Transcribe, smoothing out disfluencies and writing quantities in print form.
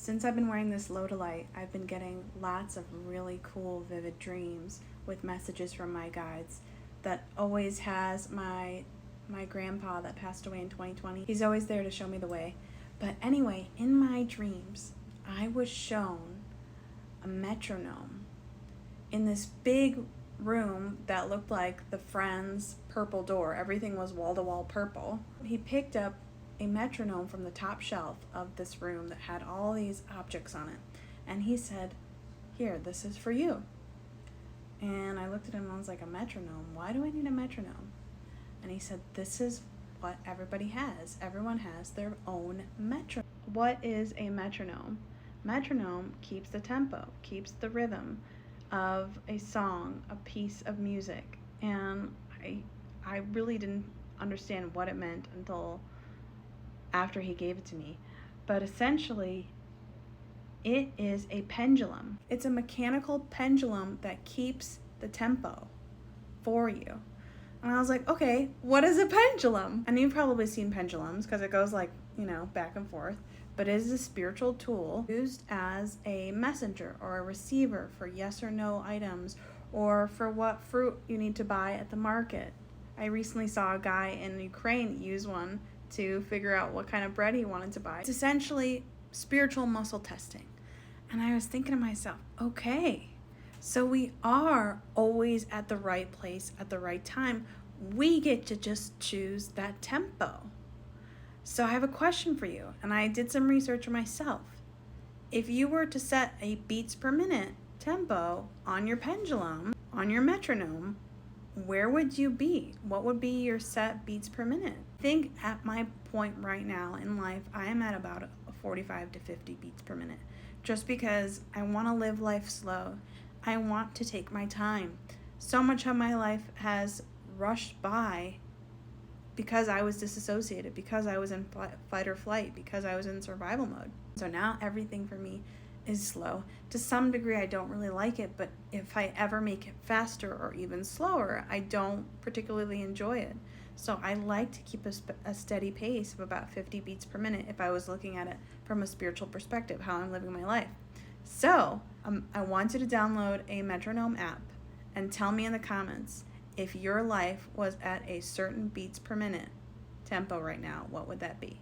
Since I've been wearing this Lodolite, I've been getting lots of really cool, vivid dreams with messages from my guides that always has my grandpa that passed away in 2020. He's always there to show me the way. But anyway, in my dreams, I was shown a metronome in this big room that looked like the Friends purple door. Everything was wall-to-wall purple. He picked up a metronome from the top shelf of this room that had all these objects on it. And he said, "Here, this is for you." And I looked at him and I was like, "A metronome? Why do I need a metronome?" And he said, "This is what everybody has. Everyone has their own metronome." What is a metronome? Metronome keeps the tempo, keeps the rhythm of a song, a piece of music. And I really didn't understand what it meant until after he gave it to me. But essentially, it is a pendulum. It's a mechanical pendulum that keeps the tempo for you. And I was like, okay, what is a pendulum? And you've probably seen pendulums because it goes like, back and forth. But it is a spiritual tool used as a messenger or a receiver for yes or no items, or for what fruit you need to buy at the market. I recently saw a guy in Ukraine use one to figure out what kind of bread he wanted to buy. It's essentially spiritual muscle testing. And I was thinking to myself, okay, so we are always at the right place at the right time. We get to just choose that tempo. So I have a question for you, and I did some research for myself. If you were to set a beats per minute tempo on your pendulum, on your metronome, where would you be? What would be your set beats per minute? I think at my point right now in life, I am at about 45 to 50 beats per minute, just because I want to live life slow. I want to take my time. So much of my life has rushed by because I was disassociated, because I was in fight or flight, because I was in survival mode. So now everything for me is slow. To some degree, I don't really like it, but if I ever make it faster or even slower, I don't particularly enjoy it. So I like to keep a steady pace of about 50 beats per minute if I was looking at it from a spiritual perspective, how I'm living my life. So I want you to download a metronome app and tell me in the comments if your life was at a certain beats per minute tempo right now, what would that be?